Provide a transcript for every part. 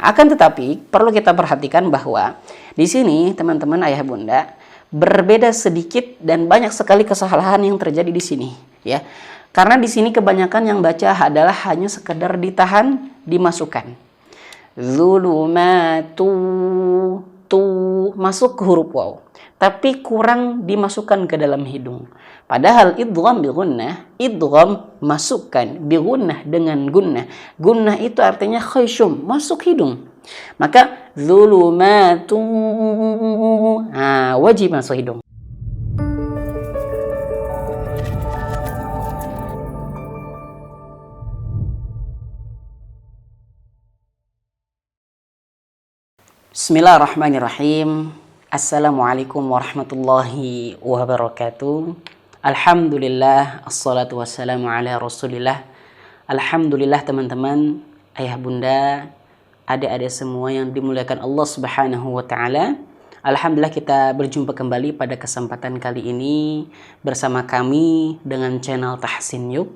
akan tetapi perlu kita perhatikan bahwa di sini teman-teman ayah bunda berbeda sedikit dan banyak sekali kesalahan yang terjadi di sini, ya. Karena di sini kebanyakan yang baca adalah hanya sekedar ditahan, dimasukkan. Zulumatu, tu masuk ke huruf waw, tapi kurang dimasukkan ke dalam hidung. Padahal idgham bi gunnah, idgham masukkan bi gunnah dengan gunnah. Gunnah itu artinya khayshum, masuk hidung. Maka zulumatu, wajib masuk hidung. Bismillahirrahmanirrahim. Assalamualaikum warahmatullahi wabarakatuh. Alhamdulillah, assalatu wassalamu ala rasulillah. Alhamdulillah teman-teman, ayah bunda, adik-adik semua yang dimuliakan Allah subhanahu wa ta'ala. Alhamdulillah kita berjumpa kembali pada kesempatan kali ini bersama kami dengan channel Tahsin Yuk.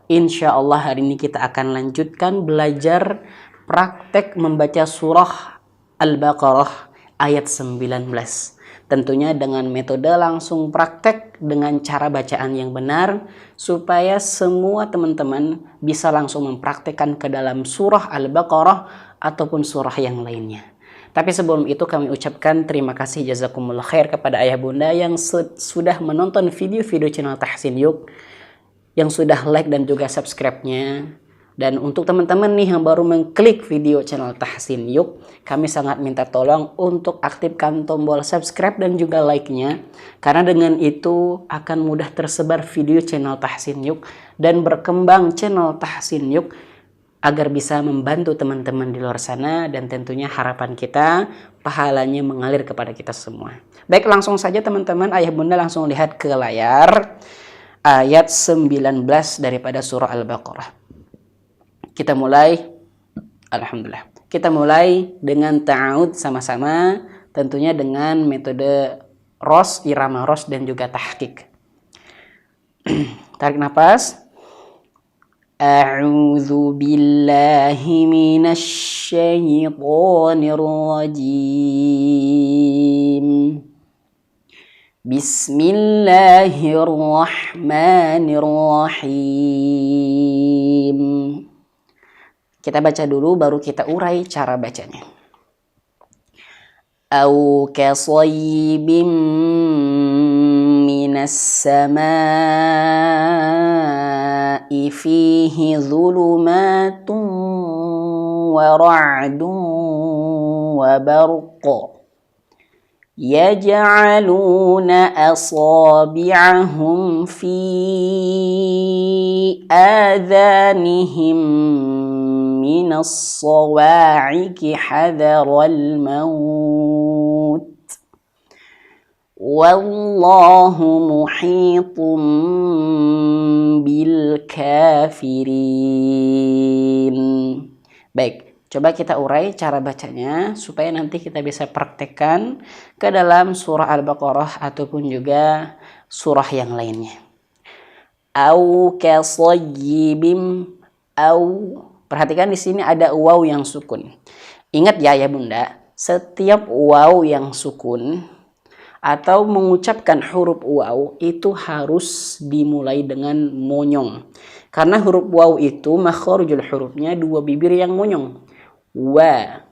Insya Allah hari ini kita akan lanjutkan belajar praktek membaca surah Al-Baqarah ayat 19. Tentunya dengan metode langsung praktek dengan cara bacaan yang benar supaya semua teman-teman bisa langsung mempraktekkan ke dalam surah Al-Baqarah ataupun surah yang lainnya. Tapi sebelum itu kami ucapkan terima kasih jazakumullah khair kepada ayah bunda yang sudah menonton video-video channel Tahsin Yuk, yang sudah like dan juga subscribe-nya. Dan untuk teman-teman nih yang baru mengklik video channel Tahsin Yuk, kami sangat minta tolong untuk aktifkan tombol subscribe dan juga like-nya. Karena dengan itu akan mudah tersebar video channel Tahsin Yuk dan berkembang channel Tahsin Yuk agar bisa membantu teman-teman di luar sana, dan tentunya harapan kita pahalanya mengalir kepada kita semua. Baik, langsung saja teman-teman ayah bunda langsung lihat ke layar ayat 19 daripada surah Al-Baqarah. Kita mulai, alhamdulillah. Kita mulai dengan ta'awud sama-sama, tentunya dengan metode ros, irama ros dan juga tahqiq. Tarik nafas. A'udzu billahi minasy syaithanir rajim. Bismillahirrahmanirrahim. Kita baca dulu baru kita urai cara bacanya. Au kasayyibin minas samaa'i fihi dhulumatun wa ra'dun wa barqun yaj'aluna asabi'ahum fi adhanihim minas sawa'iqi hadaral maut wallahu muhitum bil kafirin. Baik, coba kita urai cara bacanya supaya nanti kita bisa praktekkan ke dalam surah Al-Baqarah ataupun juga surah yang lainnya. Au kasayyibim, au, perhatikan di sini ada waw yang sukun. Ingat ya ya bunda, setiap waw yang sukun atau mengucapkan huruf waw itu harus dimulai dengan monyong. Karena huruf waw itu makharijul hurufnya dua bibir yang monyong. Wa,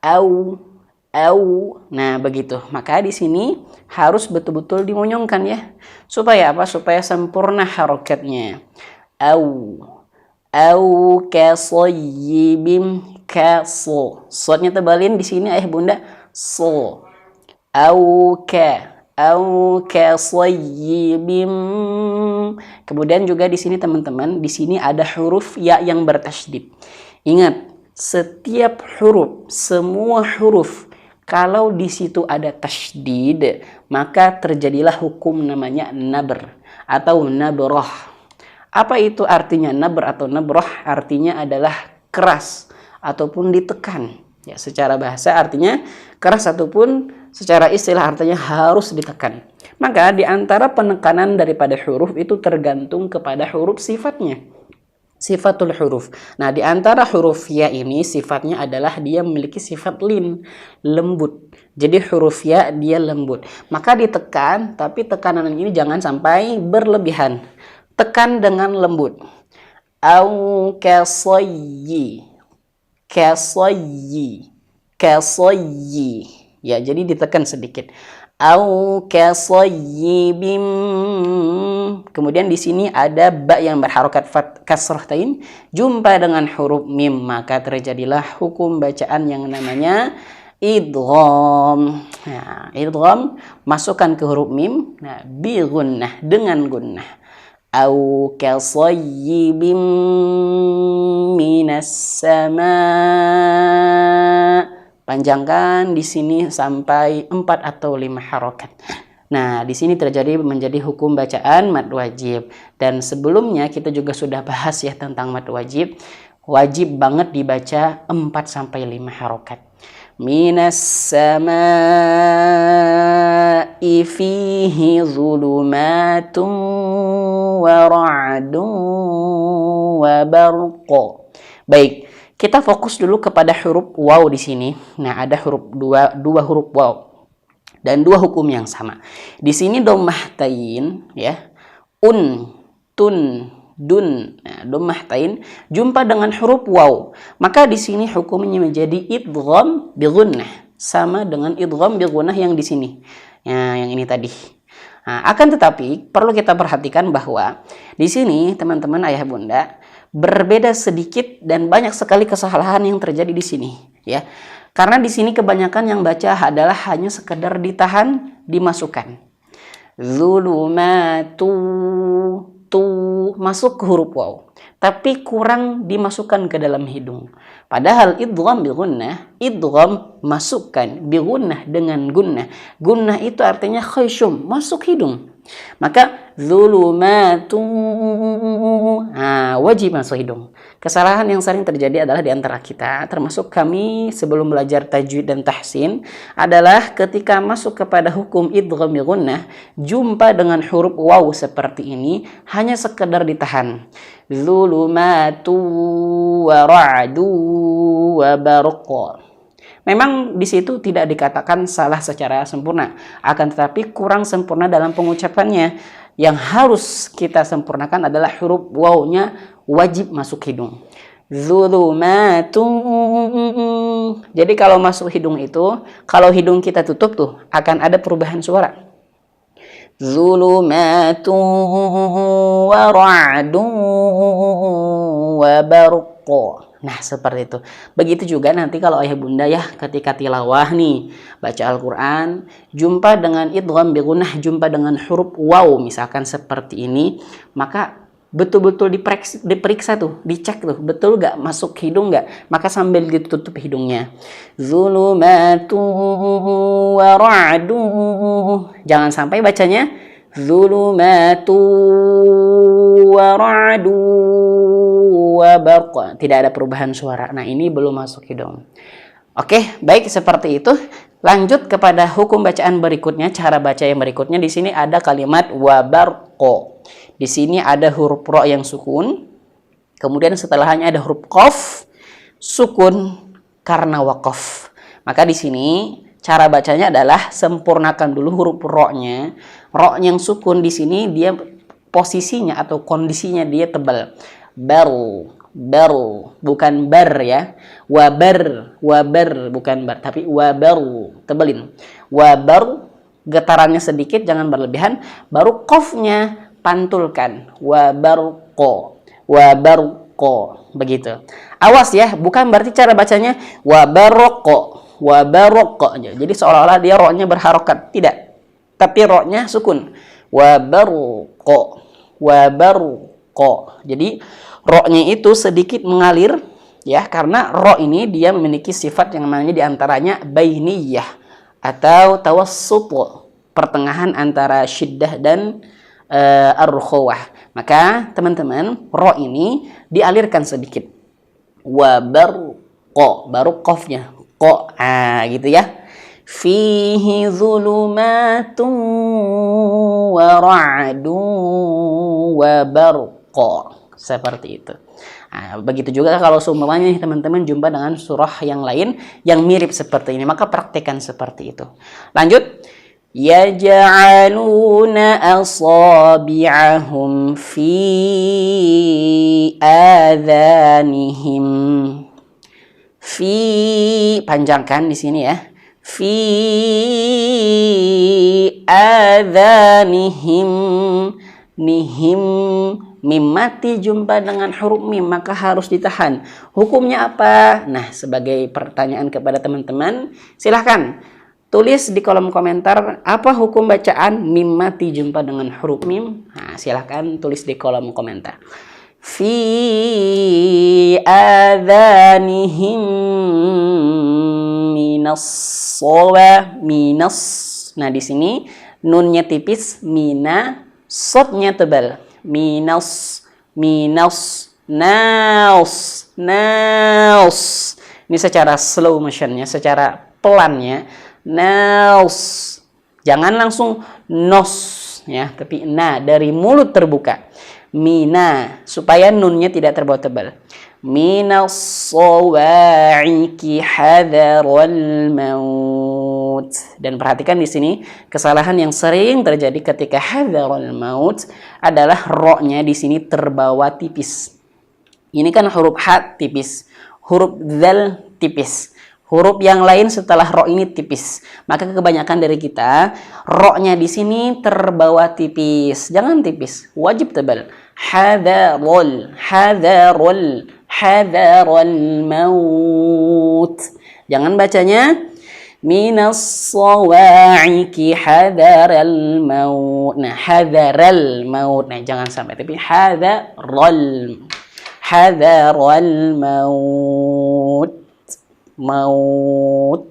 au. Nah, begitu. Maka di sini harus betul-betul dimonyongkan ya. Supaya apa? Supaya sempurna harokatnya. Au kasayyibim, kaso. Sodnya tebalin di sini ayah bunda. So. Au kasayyibim. Kemudian juga di sini teman-teman, di sini ada huruf ya yang bertasydid. Ingat, setiap huruf, semua huruf kalau di situ ada tasydid, maka terjadilah hukum namanya nabr atau nabrah. Apa itu artinya nabr atau nabrah? Artinya adalah keras ataupun ditekan. Ya, secara bahasa artinya keras ataupun secara istilah artinya harus ditekan. Maka di antara penekanan daripada huruf itu tergantung kepada huruf sifatnya. Sifatul huruf. Nah, di antara huruf ya ini sifatnya adalah dia memiliki sifat lin, lembut. Jadi huruf ya dia lembut. Maka ditekan, tapi tekanan ini jangan sampai berlebihan. Tekan dengan lembut. Au kasayyi. Kasayyi. Kasayyi. Ya, jadi ditekan sedikit. Au kasayyibim. Kemudian di sini ada ba yang berharokat kasratain jumpa dengan huruf mim, maka terjadilah hukum bacaan yang namanya idgham. Nah, idgham masukkan ke huruf mim, nah bi gunnah, dengan gunnah. Au kasayyibim minas sama. Panjangkan di sini sampai 4 atau 5 harokat. Nah, di sini terjadi menjadi hukum bacaan mad wajib. Dan sebelumnya kita juga sudah bahas ya tentang mad wajib. Wajib banget dibaca 4 sampai 5 harokat. Minas samaa'i fihi zulumatun wa ra'dun wa barqa. Baik. Kita fokus dulu kepada huruf waw di sini. Nah, ada dua huruf waw dan dua hukum yang sama. Di sini dhammah tain ya. Tun, dun. Nah, dhammah tain jumpa dengan huruf waw. Maka di sini hukumnya menjadi idgham bi gunnah, sama dengan idgham bi gunnah yang di sini. Ya, yang ini tadi. Nah, akan tetapi perlu kita perhatikan bahwa di sini teman-teman ayah bunda berbeda sedikit dan banyak sekali kesalahan yang terjadi di sini ya. Karena di sini kebanyakan yang baca adalah hanya sekedar ditahan, dimasukkan. Zulumatu tu masuk ke huruf waw, tapi kurang dimasukkan ke dalam hidung. Padahal idgham bi gunnah, idgham masukkan bi gunnah dengan gunnah. Gunnah itu artinya khayshum, masuk hidung. Maka zulumatu wajib masuk hidung. Kesalahan yang sering terjadi adalah di antara kita, termasuk kami sebelum belajar tajwid dan tahsin, adalah ketika masuk kepada hukum idgham bi gunnah, jumpa dengan huruf waw seperti ini hanya sekedar ditahan. Zulumatu wa ra'du wa barqa. Memang di situ tidak dikatakan salah secara sempurna, akan tetapi kurang sempurna dalam pengucapannya. Yang harus kita sempurnakan adalah huruf wawnya wajib masuk hidung. Zulumatu. Jadi kalau masuk hidung itu, kalau hidung kita tutup tuh akan ada perubahan suara. Zulumatu wa ra'du wa barqa. Nah, seperti itu. Begitu juga nanti kalau ayah bunda ya ketika tilawah nih, baca Al-Quran, jumpa dengan idgham bi gunnah, jumpa dengan huruf waw misalkan seperti ini, maka betul-betul diperiksa tuh, dicek tuh, betul gak masuk hidung gak? Maka sambil ditutup hidungnya. Zulumatu wa ra'du. Jangan sampai bacanya zulumatu wa ra'du wa barqa. Tidak ada perubahan suara. Nah, ini belum masuk hidung. Oke, baik seperti itu. Lanjut kepada hukum bacaan berikutnya, cara baca yang berikutnya. Di sini ada kalimat wa barqa. Di sini ada huruf ro yang sukun. Kemudian setelahnya ada huruf qaf sukun karena waqaf. Maka di sini cara bacanya adalah sempurnakan dulu huruf ro-nya. Ro yang sukun di sini dia posisinya atau kondisinya dia tebal. Baru, bukan bar ya. Wabar bukan bar, tapi wabaru, tebelin. Wabar, getarannya sedikit, jangan berlebihan. Baru qafnya pantulkan. Wabarqo, begitu. Awas ya, bukan berarti cara bacanya wabarqo. Jadi seolah-olah dia ro-nya berharokat, tidak. Tapi ro-nya sukun. Wabarqo. Jadi ro-nya itu sedikit mengalir ya, karena ro ini dia memiliki sifat yang namanya diantaranya bainiyah atau tawassut, pertengahan antara syiddah dan ar-rukhawah. Maka teman-teman, ro ini dialirkan sedikit. Wabarqo, baru qafnya ko, gitu ya. Fihi zulumatun wa ra'dun wa barqa. Seperti itu. Nah, begitu juga kalau seumpamanya teman-teman jumpa dengan surah yang lain yang mirip seperti ini, maka praktekkan seperti itu. Lanjut. Yaj'aluna asabi'ahum fi adhanihim. Fi, panjangkan di sini ya. Fi adhanihim. Nihim, mim mati jumpa dengan huruf mim, maka harus ditahan. Hukumnya apa? Nah, sebagai pertanyaan kepada teman-teman, silahkan tulis di kolom komentar apa hukum bacaan mim mati jumpa dengan huruf mim. Nah, silahkan tulis di kolom komentar. Fi adhanihim minas sawa, minas. Nah, di sini nunnya tipis, mina, sodnya tebal. Minas, minas, naus, naus. Ini secara slow motionnya, secara pelannya. Naus, jangan langsung nos ya, tapi na, dari mulut terbuka. Mina, supaya nunnya tidak terbawa tebal. Minas sawa'iqi hadaral maut. Dan perhatikan di sini kesalahan yang sering terjadi ketika hadaral maut adalah ro-nya di sini terbawa tipis. Ini kan huruf ha tipis, huruf dzal tipis. Huruf yang lain setelah ro ini tipis. Maka kebanyakan dari kita ro-nya di sini terbawa tipis. Jangan tipis, wajib tebal. Hadarul, hadarul, hadarul maut. Jangan bacanya minas sawa'iqi hadaral maut. Nah, hadaral maut. Nah, jangan sampai, tapi hadarul, hadarul maut. Maut,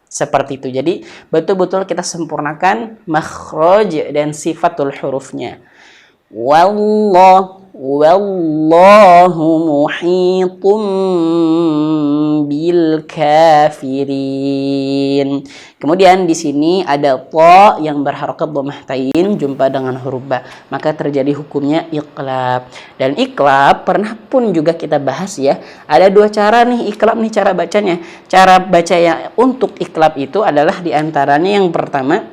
seperti itu. Jadi betul-betul kita sempurnakan makhraj dan sifatul hurufnya. Wallahu muhitum bil kafirin. Kemudian di sini ada ta yang berharokat dhammah tain jumpa dengan huruf ba, maka terjadi hukumnya iqlab. Dan iqlab pernah pun juga kita bahas ya. Ada dua cara nih iqlab nih cara bacanya. Cara baca yang untuk iqlab itu adalah diantaranya yang pertama,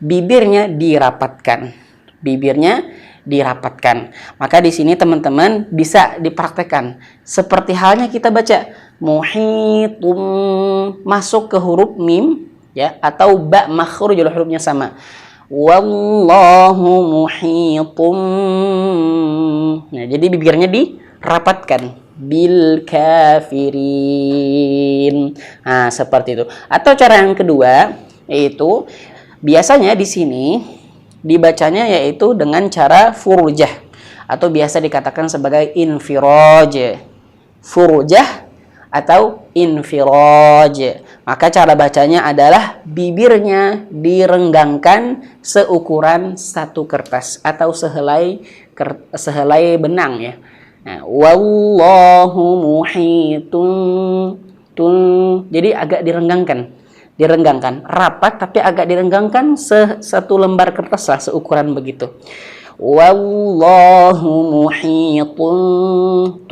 bibirnya dirapatkan. Bibirnya dirapatkan. Maka di sini teman-teman bisa dipraktekkan. Seperti halnya kita baca muhitum, masuk ke huruf mim ya, atau ba makhrujul hurufnya sama. Wallahu muhitum. Nah, jadi bibirnya dirapatkan. Bil kafirin. Nah, seperti itu. Atau cara yang kedua yaitu biasanya di sini dibacanya yaitu dengan cara furujah atau biasa dikatakan sebagai infiraj. Furujah atau infiraj. Maka cara bacanya adalah bibirnya direnggangkan seukuran satu kertas atau sehelai benang ya. Nah, wallahu muhitun. Jadi agak direnggangkan, rapat tapi agak direnggangkan satu lembar kertas lah seukuran begitu. Wallahu muhitun,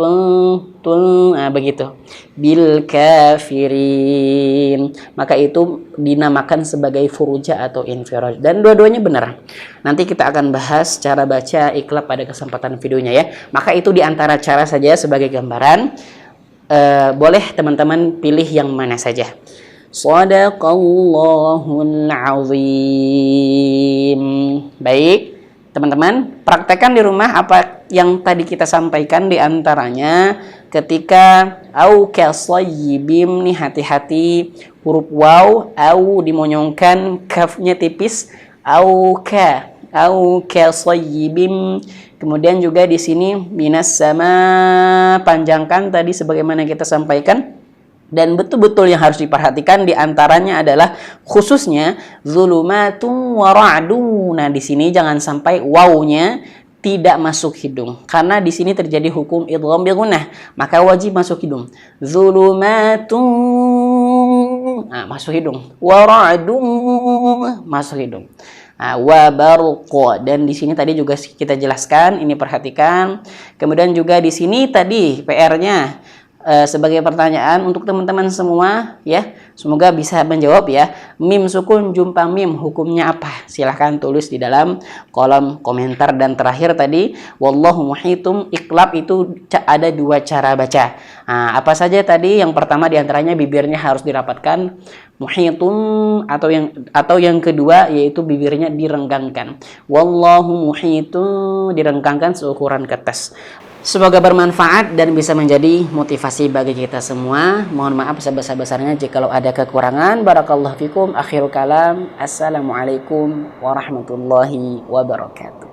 nah begitu. Bil kafirin. Maka itu dinamakan sebagai furuja atau infiraj. Dan dua-duanya benar. Nanti kita akan bahas cara baca iqlab pada kesempatan videonya ya. Maka itu diantara cara saja sebagai gambaran. Boleh teman-teman pilih yang mana saja. Shadaqallahul azim. Baik, teman-teman, praktekkan di rumah apa yang tadi kita sampaikan, di antaranya ketika au kasayyibim, nih hati-hati huruf waw, au dimonyongkan, kafnya tipis, au kasayyibim. Kemudian juga di sini minas sama, panjangkan tadi sebagaimana kita sampaikan. Dan betul-betul yang harus diperhatikan diantaranya adalah khususnya zulumatun wa ra'dun. Nah, di sini jangan sampai wawnya tidak masuk hidung, karena di sini terjadi hukum idgham bil gunnah, maka wajib masuk hidung. Zulumatun, nah, masuk hidung. Wa ra'dun, masuk hidung. Wa barqa. Dan di sini tadi juga kita jelaskan, ini perhatikan. Kemudian juga di sini tadi PR-nya sebagai pertanyaan untuk teman-teman semua ya, semoga bisa menjawab ya. Mim sukun jumpa mim hukumnya apa? Silahkan tulis di dalam kolom komentar. Dan terakhir tadi wallahu muhitum, iqlab itu ada dua cara baca. Apa saja tadi? Yang pertama diantaranya bibirnya harus dirapatkan, muhitum, atau yang kedua yaitu bibirnya direnggangkan. Wallahu muhitum direngkangkan seukuran kertas. Semoga bermanfaat dan bisa menjadi motivasi bagi kita semua. Mohon maaf sebesar-besarnya jika ada kekurangan. Barakallahu fikum. Akhirul kalam. Assalamualaikum warahmatullahi wabarakatuh.